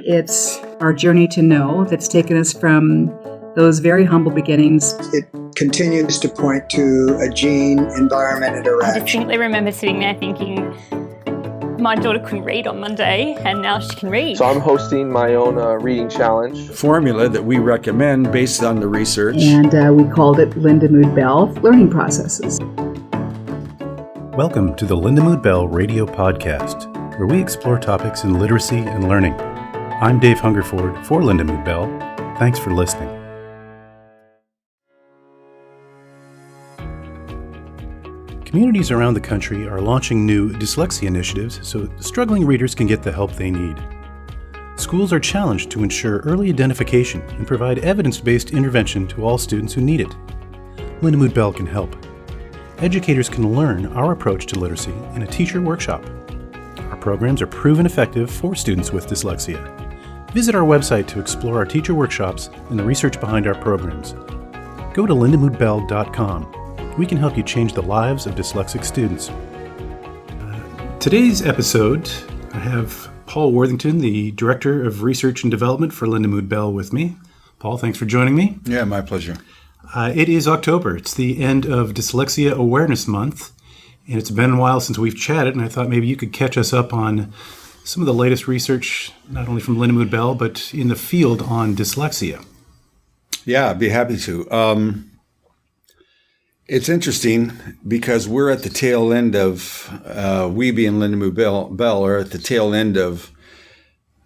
it's our journey to know that's taken us from those very humble beginnings. It continues to point to a gene-environment I interaction. distinctly remember sitting there thinking, my daughter couldn't read on Monday, and now she can read. So I'm hosting my own reading challenge. Formula that we recommend based on the research. And we called it Lindamood-Bell Learning Processes. Welcome to the Lindamood-Bell radio podcast, where we explore topics in literacy and learning. I'm Dave Hungerford for Lindamood-Bell. Thanks for listening. Communities around the country are launching new dyslexia initiatives so struggling readers can get the help they need. Schools are challenged to ensure early identification and provide evidence-based intervention to all students who need it. Lindamood-Bell can help. Educators can learn our approach to literacy in a teacher workshop. Our programs are proven effective for students with dyslexia. Visit our website to explore our teacher workshops and the research behind our programs. Go to LindamoodBell.com. We can help you change the lives of dyslexic students. Today's episode, I have Paul Worthington, the Director of Research and Development for Lindamood-Bell with me. Paul, thanks for joining me. Yeah, my pleasure. It is October. It's the end of Dyslexia Awareness Month, and it's been a while since we've chatted, and I thought maybe you could catch us up on some of the latest research, not only from Lindamood-Bell, but in the field on dyslexia. Yeah, I'd be happy to. It's interesting because we're at the tail end of, we being Lindamood-Bell are at the tail end of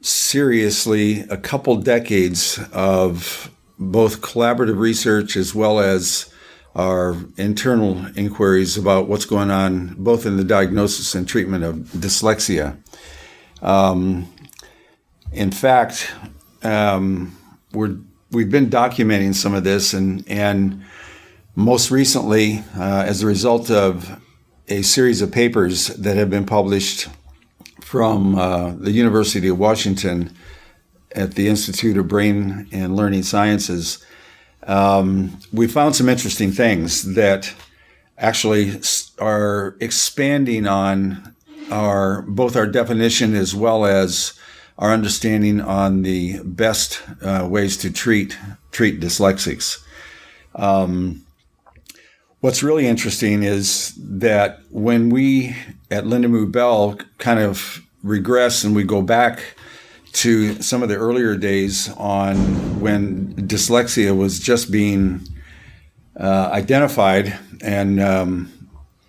seriously a couple decades of both collaborative research as well as our internal inquiries about what's going on both in the diagnosis and treatment of dyslexia. In fact, we've been documenting some of this and most recently, as a result of a series of papers that have been published from the University of Washington at the Institute of Brain and Learning Sciences, we found some interesting things that actually are expanding on both our definition as well as our understanding on the best ways to treat dyslexics. What's really interesting is that when we at Lindamood-Bell kind of regress and we go back to some of the earlier days on when dyslexia was just being identified and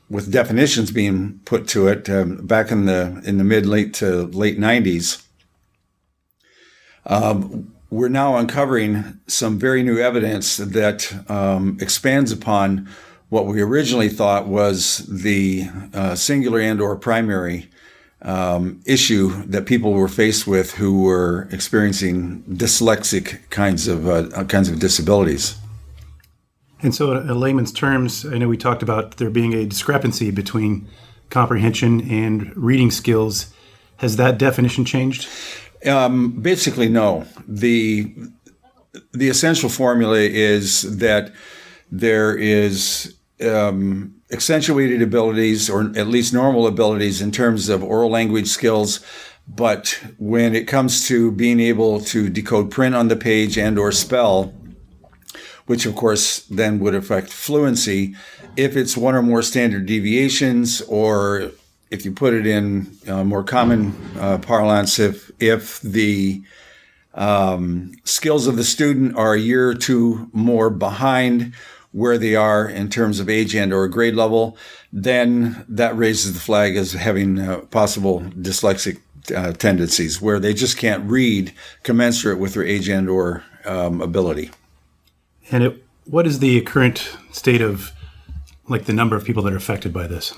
with definitions being put to it back in the late to late 90s, we're now uncovering some very new evidence that expands upon what we originally thought was the singular and or primary issue that people were faced with who were experiencing dyslexic kinds of disabilities. And so in layman's terms, I know we talked about there being a discrepancy between comprehension and reading skills. Has that definition changed? Basically, no. The essential formula is that there is accentuated abilities, or at least normal abilities in terms of oral language skills. But when it comes to being able to decode print on the page and or spell, which of course then would affect fluency, if it's one or more standard deviations, or if you put it in more common parlance, if the skills of the student are a year or two more behind where they are in terms of age and or grade level, then that raises the flag as having possible dyslexic tendencies where they just can't read commensurate with their age and or ability. And what is the current state of the number of people that are affected by this?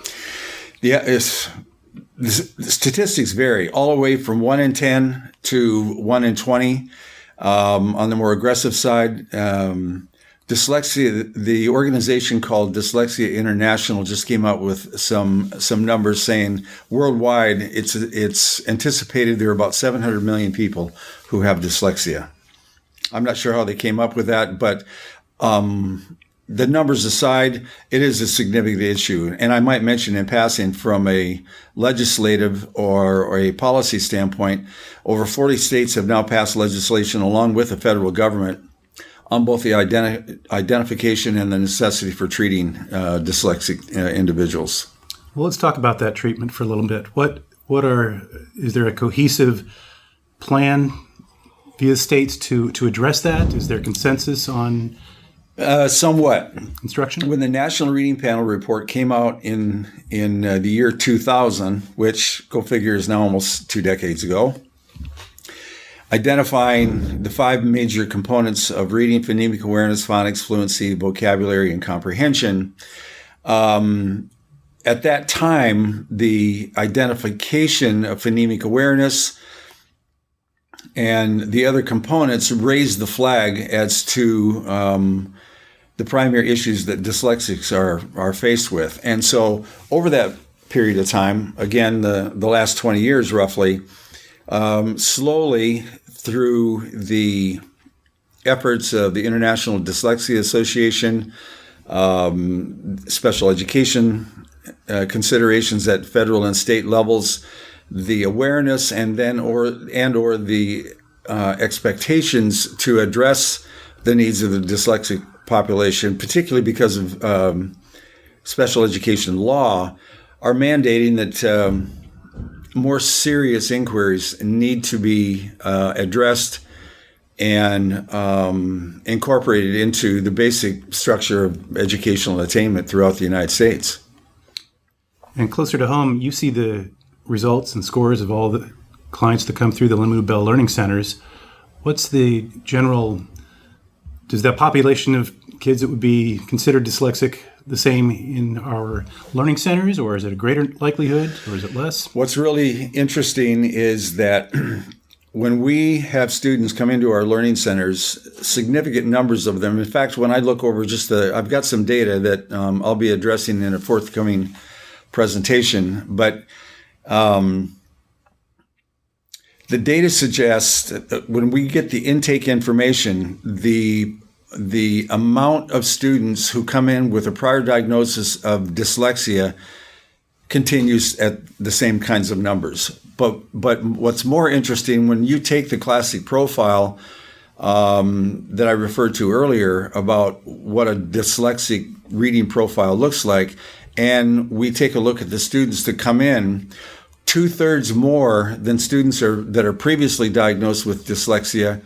Yeah, the statistics vary all the way from 1 in 10 to 1 in 20. On the more aggressive side, dyslexia, the organization called Dyslexia International just came out with some numbers saying worldwide it's anticipated there are about 700 million people who have dyslexia. I'm not sure how they came up with that, but the numbers aside, it is a significant issue. And I might mention in passing, from a legislative or a policy standpoint, over 40 states have now passed legislation along with the federal government on both the identification and the necessity for treating dyslexic individuals. Well, let's talk about that treatment for a little bit. Is there a cohesive plan via states to address that? Is there consensus on somewhat instruction? When the National Reading Panel report came out in the year 2000, which, go figure, is now almost 2 decades ago, identifying the 5 major components of reading: phonemic awareness, phonics, fluency, vocabulary, and comprehension. At that time, the identification of phonemic awareness and the other components raised the flag as to the primary issues that dyslexics are faced with. And so over that period of time, again, the last 20 years roughly, slowly through the efforts of the International Dyslexia Association, special education considerations at federal and state levels, the awareness and the expectations to address the needs of the dyslexic population, particularly because of special education law, are mandating that more serious inquiries need to be addressed and incorporated into the basic structure of educational attainment throughout the United States. And closer to home, you see the results and scores of all the clients that come through the Lindamood-Bell Learning Centers. What's the general, does that population of kids that would be considered dyslexic the same in our learning centers, or is it a greater likelihood, or is it less? What's really interesting is that when we have students come into our learning centers, significant numbers of them, in fact, when I look over I've got some data that I'll be addressing in a forthcoming presentation, but the data suggests that when we get the intake information, the amount of students who come in with a prior diagnosis of dyslexia continues at the same kinds of numbers. But what's more interesting, when you take the classic profile that I referred to earlier about what a dyslexic reading profile looks like, and we take a look at the students that come in, 2/3 more than students that are previously diagnosed with dyslexia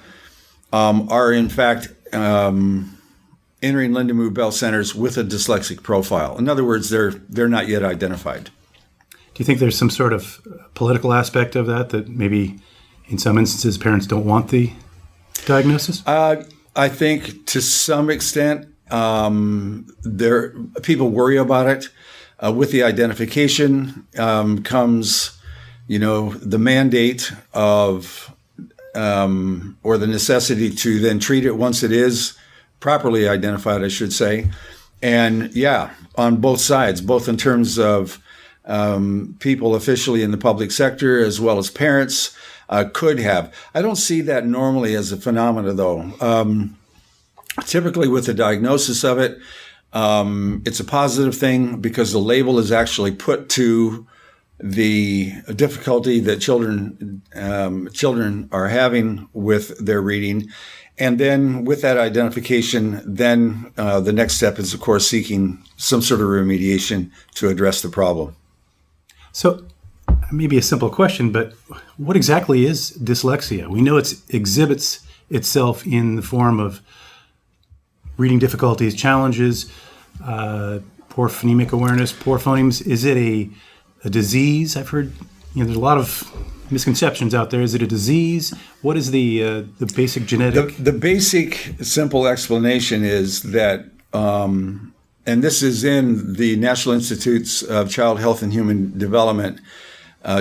are in fact entering Lindamood-Bell centers with a dyslexic profile. In other words, they're not yet identified. Do you think there's some sort of political aspect of that maybe in some instances parents don't want the diagnosis? I think to some extent people worry about it. With the identification comes, the mandate of or the necessity to then treat it once it is properly identified, I should say. And on both sides, both in terms of people officially in the public sector as well as parents could have. I don't see that normally as a phenomena, though. Typically with the diagnosis of it, it's a positive thing because the label is actually put to the difficulty that children are having with their reading. And then with that identification, then the next step is, of course, seeking some sort of remediation to address the problem. So maybe a simple question, but what exactly is dyslexia? We know it exhibits itself in the form of reading difficulties, challenges, poor phonemic awareness, poor phonemes. Is it a disease? I've heard there's a lot of misconceptions out there. Is it a disease? What is the basic genetic? The basic simple explanation is that, and this is in the National Institutes of Child Health and Human Development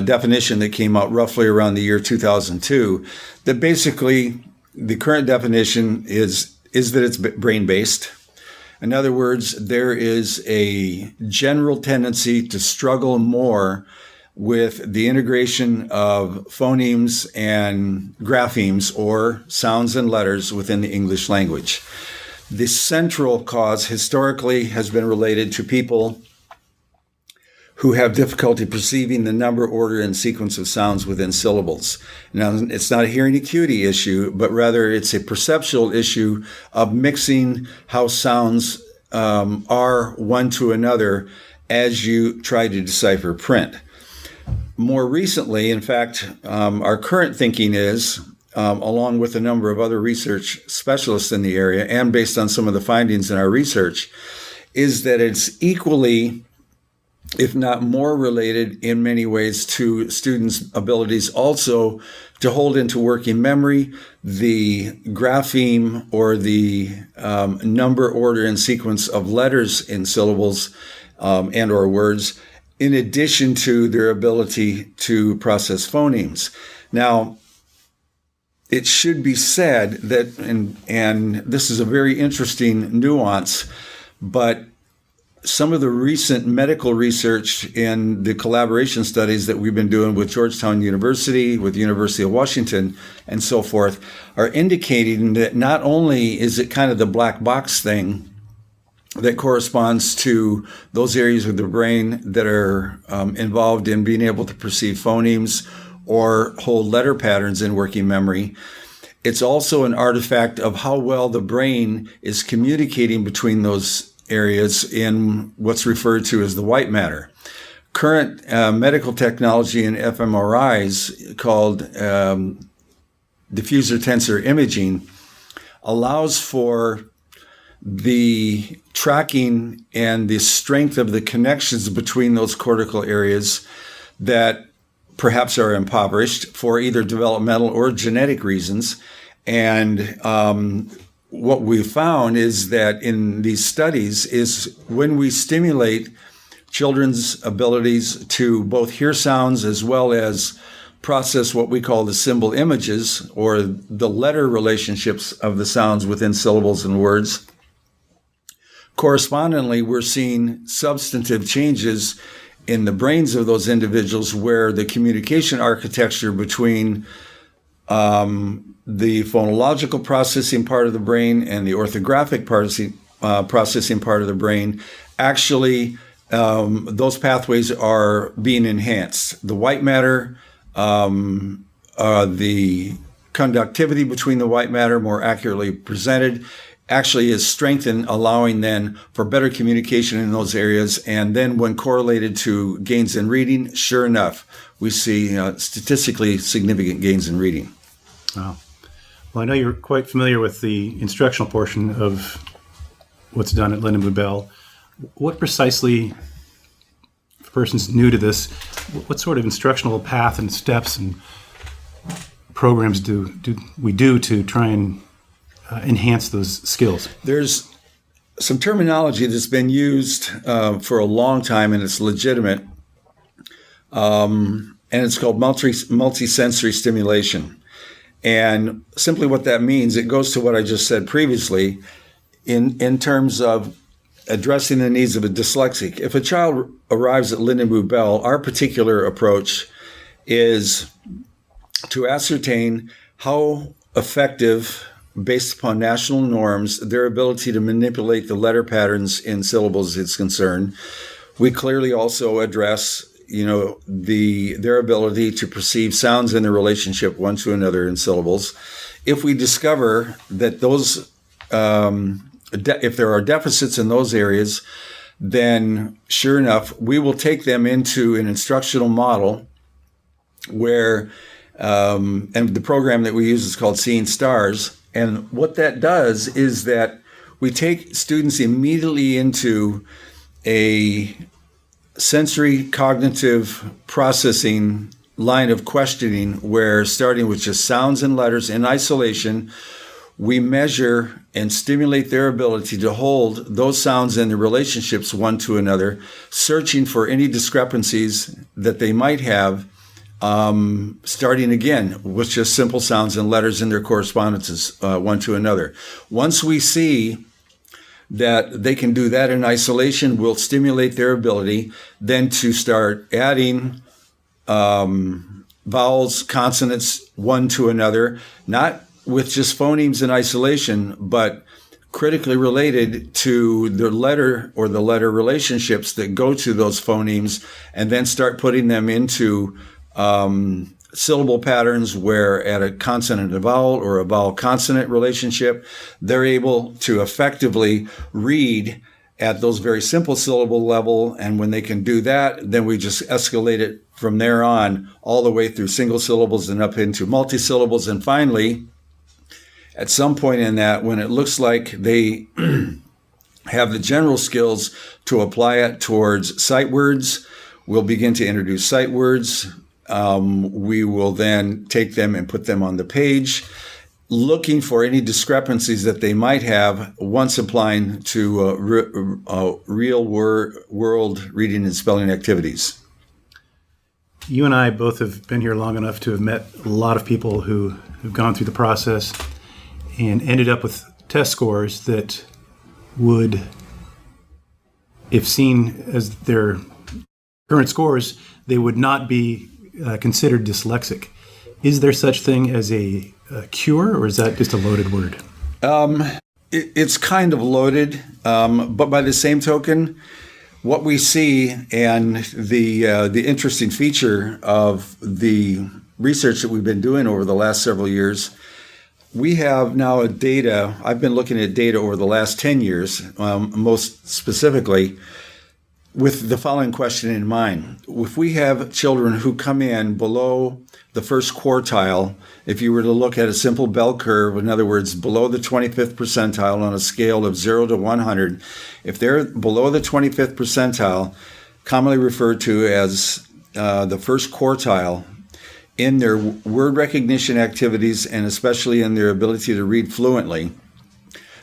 definition that came out roughly around the year 2002, that basically the current definition is that it's brain-based. In other words, there is a general tendency to struggle more with the integration of phonemes and graphemes, or sounds and letters, within the English language. The central cause historically has been related to people who have difficulty perceiving the number, order, and sequence of sounds within syllables. Now, it's not a hearing acuity issue, but rather it's a perceptual issue of mixing how sounds are one to another as you try to decipher print. More recently, in fact, our current thinking is, along with a number of other research specialists in the area, and based on some of the findings in our research, is that it's equally, if not more related in many ways, to students' abilities also to hold into working memory the grapheme or the number, order, and sequence of letters in syllables and or words, in addition to their ability to process phonemes. Now, it should be said that, and this is a very interesting nuance, but some of the recent medical research in the collaboration studies that we've been doing with Georgetown University, with the University of Washington, and so forth, are indicating that not only is it kind of the black box thing that corresponds to those areas of the brain that are involved in being able to perceive phonemes or hold letter patterns in working memory, it's also an artifact of how well the brain is communicating between those areas in what's referred to as the white matter. Current medical technology in fMRIs called diffuser tensor imaging allows for the tracking and the strength of the connections between those cortical areas that perhaps are impoverished for either developmental or genetic reasons. And what we found is that in these studies is when we stimulate children's abilities to both hear sounds as well as process what we call the symbol images or the letter relationships of the sounds within syllables and words, correspondingly, we're seeing substantive changes in the brains of those individuals where the communication architecture between the phonological processing part of the brain and the orthographic processing part of the brain, actually those pathways are being enhanced. The white matter, the conductivity between the white matter, more accurately presented, actually is strengthened, allowing then for better communication in those areas. And then when correlated to gains in reading, sure enough, we see statistically significant gains in reading. Wow. Well, I know you're quite familiar with the instructional portion of what's done at Lindamood-Bell. What precisely, if a person's new to this, what sort of instructional path and steps and programs do we do to try and enhance those skills? There's some terminology that's been used for a long time, and it's legitimate, and it's called multisensory stimulation. And simply what that means, it goes to what I just said previously in terms of addressing the needs of a dyslexic. If a child arrives at Lindamood-Bell, our particular approach is to ascertain how effective, based upon national norms, their ability to manipulate the letter patterns in syllables is concerned. We clearly also address their ability to perceive sounds in their relationship one to another in syllables. If we discover that those, if there are deficits in those areas, then sure enough, we will take them into an instructional model where, and the program that we use is called Seeing Stars. And what that does is that we take students immediately into a sensory cognitive processing line of questioning where, starting with just sounds and letters in isolation, we measure and stimulate their ability to hold those sounds and their relationships one to another, searching for any discrepancies that they might have, starting again with just simple sounds and letters in their correspondences one to another. Once we see that they can do that in isolation, we'll stimulate their ability then to start adding vowels, consonants one to another, not with just phonemes in isolation, but critically related to the letter or the letter relationships that go to those phonemes, and then start putting them into syllable patterns where at a consonant and vowel or a vowel consonant relationship, they're able to effectively read at those very simple syllable level. And when they can do that, then we just escalate it from there on all the way through single syllables and up into multisyllables. And finally, at some point in that, when it looks like they have the general skills to apply it towards sight words, we'll begin to introduce sight words. We will then take them and put them on the page, looking for any discrepancies that they might have once applying to real world reading and spelling activities. You and I both have been here long enough to have met a lot of people who have gone through the process and ended up with test scores that would, if seen as their current scores, they would not be considered dyslexic. Is there such thing as a cure, or is that just a loaded word? It's kind of loaded, but by the same token, what we see and the interesting feature of the research that we've been doing over the last several years, we have now data. I've been looking at data over the last 10 years, most specifically, with the following question in mind. If we have children who come in below the first quartile, if you were to look at a simple bell curve, in other words, below the 25th percentile on a scale of 0 to 100, if they're below the 25th percentile, commonly referred to as the first quartile, in their word recognition activities and especially in their ability to read fluently,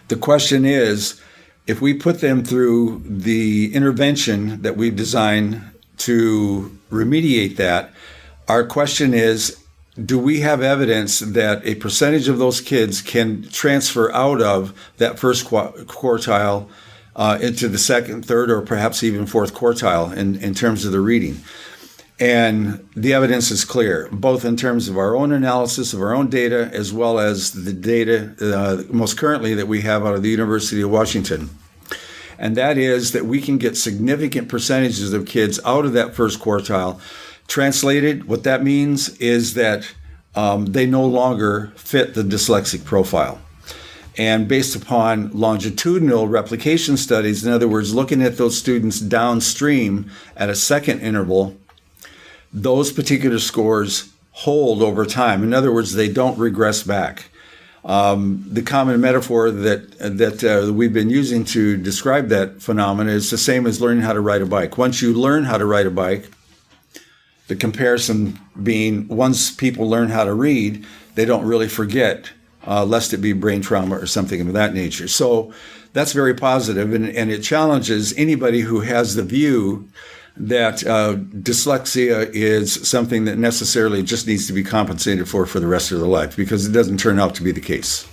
the question is, if we put them through the intervention that we've designed to remediate that, our question is, do we have evidence that a percentage of those kids can transfer out of that first quartile into the second, third, or perhaps even fourth quartile in terms of the reading? And the evidence is clear, both in terms of our own analysis of our own data, as well as the data most currently that we have out of the University of Washington. And that is that we can get significant percentages of kids out of that first quartile. Translated, what that means is that they no longer fit the dyslexic profile. And based upon longitudinal replication studies, in other words, looking at those students downstream at a second interval, those particular scores hold over time. In other words, they don't regress back. The common metaphor that we've been using to describe that phenomenon is the same as learning how to ride a bike. Once you learn how to ride a bike, the comparison being once people learn how to read, they don't really forget, lest it be brain trauma or something of that nature. So that's very positive, and it challenges anybody who has the view that dyslexia is something that necessarily just needs to be compensated for the rest of their life, because it doesn't turn out to be the case.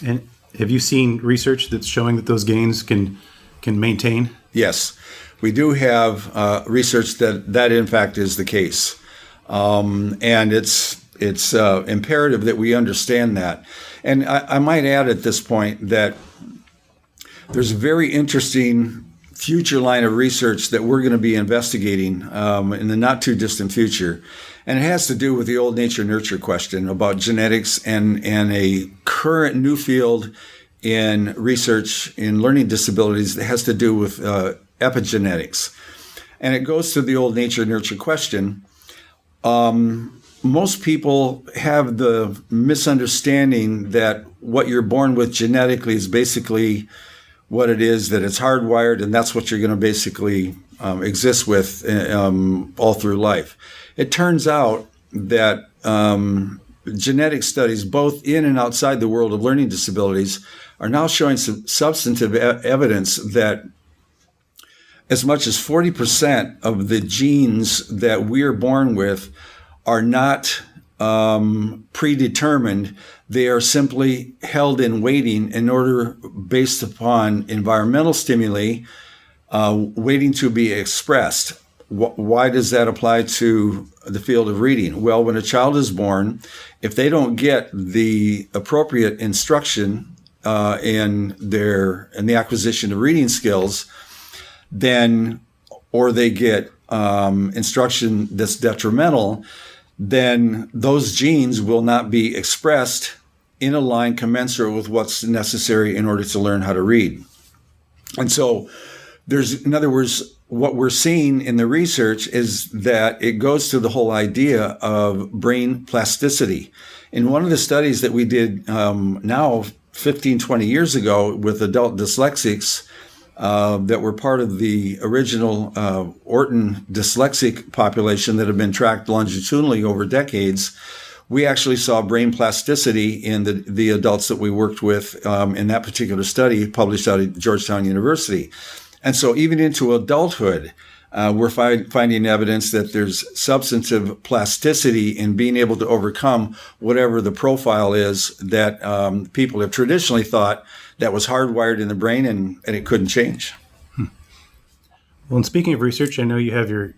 And have you seen research that's showing that those gains can maintain? Yes, we do have research that in fact is the case, and it's imperative that we understand that. And I might add at this point that there's a very interesting future line of research that we're going to be investigating in the not too distant future. And it has to do with the old nature-nurture question about genetics and a current new field in research in learning disabilities that has to do with epigenetics. And it goes to the old nature-nurture question. Most people have the misunderstanding that what you're born with genetically is basically what it is, that it's hardwired, and that's what you're going to basically exist with all through life. It turns out that genetic studies, both in and outside the world of learning disabilities, are now showing some substantive evidence that as much as 40% of the genes that we are born with are not predetermined. They are simply held in waiting in order, based upon environmental stimuli, waiting to be expressed. Why does that apply to the field of reading? Well, when a child is born, if they don't get the appropriate instruction in the acquisition of reading skills, then, or they get instruction that's detrimental, then those genes will not be expressed in a line commensurate with what's necessary in order to learn how to read. And so in other words, what we're seeing in the research is that it goes to the whole idea of brain plasticity. In one of the studies that we did now 15, 20 years ago with adult dyslexics that were part of the original Orton dyslexic population that have been tracked longitudinally over decades, we actually saw brain plasticity in the adults that we worked with in that particular study published out of Georgetown University. And so even into adulthood, we're finding evidence that there's substantive plasticity in being able to overcome whatever the profile is that people have traditionally thought that was hardwired in the brain and it couldn't change. Well, and speaking of research, I know you have your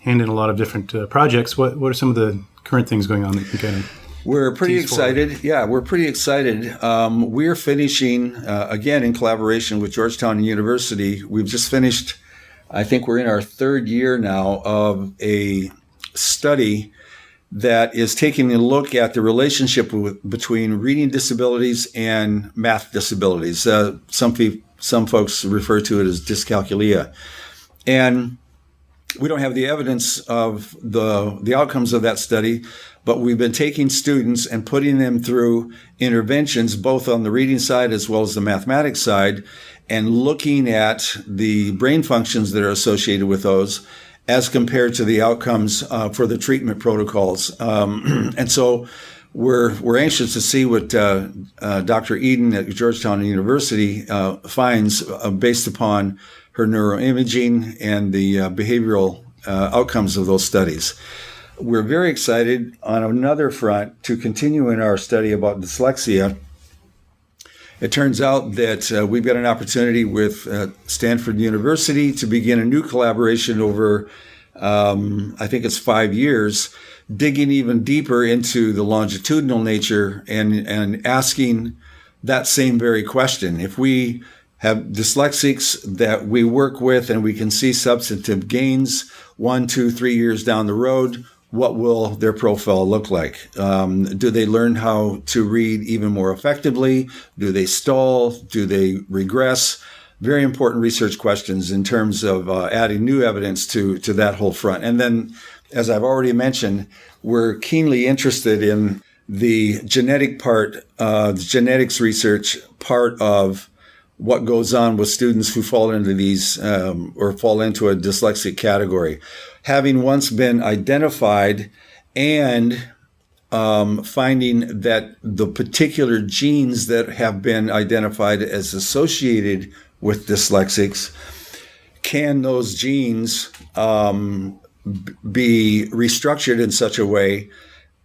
hand in a lot of different projects. What are some of the current things going on that you can kind of We're pretty tease forward? excited. Yeah, we're pretty excited. We're finishing, again, in collaboration with Georgetown University. We've just finished, I think we're in our third year now of a study that is taking a look at the relationship between reading disabilities and math disabilities. Some folks refer to it as dyscalculia. And we don't have the evidence of the outcomes of that study, but we've been taking students and putting them through interventions, both on the reading side as well as the mathematics side, and looking at the brain functions that are associated with those as compared to the outcomes for the treatment protocols. And so we're anxious to see what Dr. Eden at Georgetown University finds based upon her neuroimaging and the behavioral outcomes of those studies. We're very excited on another front to continue in our study about dyslexia. It turns out that we've got an opportunity with Stanford University to begin a new collaboration over, I think it's 5 years, digging even deeper into the longitudinal nature and asking that same very question. If we have dyslexics that we work with and we can see substantive gains 1, 2, 3 years down the road, what will their profile look like? Do they learn how to read even more effectively? Do they stall? Do they regress? Very important research questions in terms of adding new evidence to that whole front. And then, as I've already mentioned, we're keenly interested in the genetic part, the genetics research part of what goes on with students who fall into these or fall into a dyslexic category. Having once been identified and finding that the particular genes that have been identified as associated with dyslexics, can those genes be restructured in such a way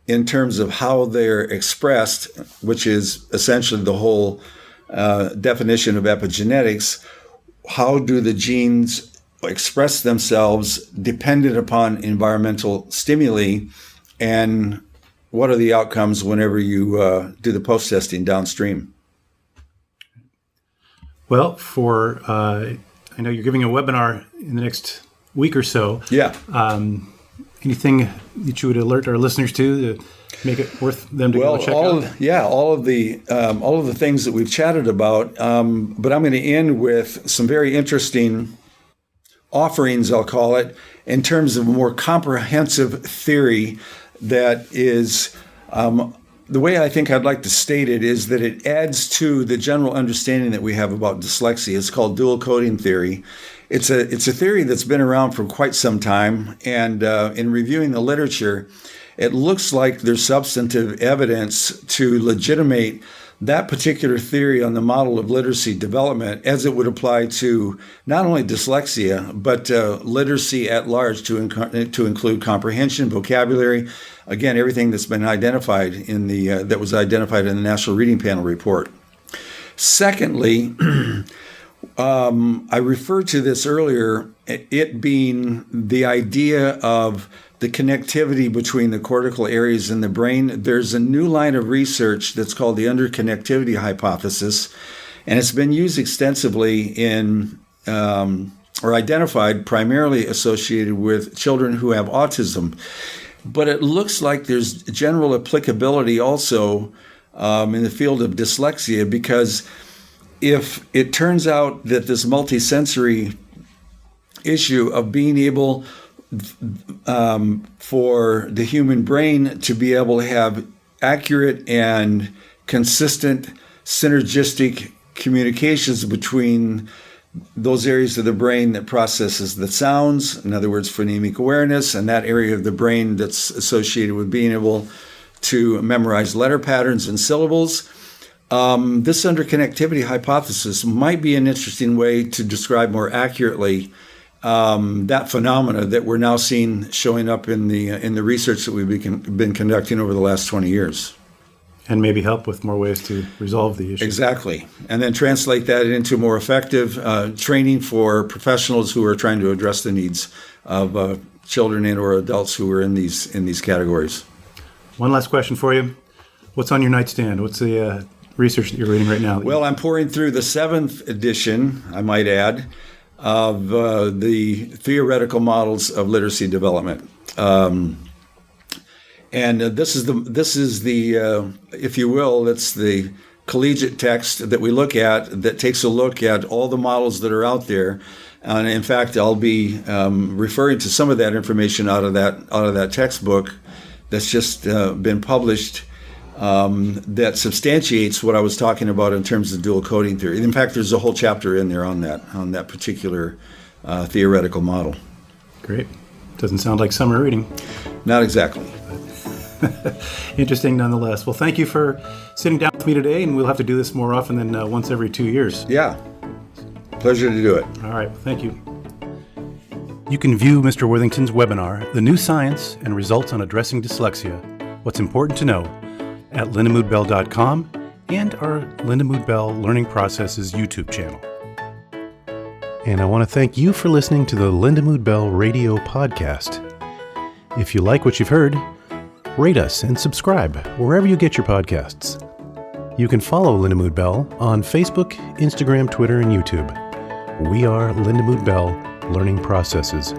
in terms of how they're expressed, which is essentially the whole definition of epigenetics. How do the genes express themselves dependent upon environmental stimuli, and what are the outcomes whenever you do the post-testing downstream? Well, I know you're giving a webinar in the next week or so. Yeah. Anything that you would alert our listeners to make it worth them to go check out? All of the things that we've chatted about. But I'm going to end with some very interesting offerings, I'll call it, in terms of more comprehensive theory that is, the way I think I'd like to state it is that it adds to the general understanding that we have about dyslexia. It's called dual coding theory. It's a theory that's been around for quite some time, and in reviewing the literature, it looks like there's substantive evidence to legitimate that particular theory on the model of literacy development as it would apply to not only dyslexia, but literacy at large to include comprehension, vocabulary, again, everything that's been identified in that was identified in the National Reading Panel report. Secondly, I referred to this earlier, it being the idea of the connectivity between the cortical areas in the brain. There's a new line of research that's called the underconnectivity hypothesis, and it's been used extensively in or identified primarily associated with children who have autism. But it looks like there's general applicability also in the field of dyslexia, because if it turns out that this multisensory issue of being able for the human brain to be able to have accurate and consistent synergistic communications between those areas of the brain that processes the sounds, in other words, phonemic awareness, and that area of the brain that's associated with being able to memorize letter patterns and syllables. This underconnectivity hypothesis might be an interesting way to describe more accurately that phenomena that we're now seeing showing up in the research that we've been conducting over the last 20 years. And maybe help with more ways to resolve the issue. Exactly. And then translate that into more effective training for professionals who are trying to address the needs of children and or adults who are in these categories. One last question for you. What's on your nightstand? What's the research that you're reading right now? Well, I'm pouring through the 7th edition, I might add, of the theoretical models of literacy development. And this is the if you will, it's the collegiate text that we look at that takes a look at all the models that are out there. And in fact, I'll be referring to some of that information out of that textbook that's just been published that substantiates what I was talking about in terms of dual coding theory. In fact, there's a whole chapter in there on that particular theoretical model. Great. Doesn't sound like summer reading. Not exactly. Interesting nonetheless. Well, thank you for sitting down with me today, and we'll have to do this more often than once every 2 years. Yeah. Pleasure to do it. All right. Well, thank you. You can view Mr. Worthington's webinar, The New Science and Results on Addressing Dyslexia, What's Important to Know, at LindamoodBell.com and our Lindamood-Bell Learning Processes YouTube channel. And I want to thank you for listening to the Lindamood-Bell Radio Podcast. If you like what you've heard, rate us and subscribe wherever you get your podcasts. You can follow Lindamood-Bell on Facebook, Instagram, Twitter, and YouTube. We are Lindamood-Bell Learning Processes.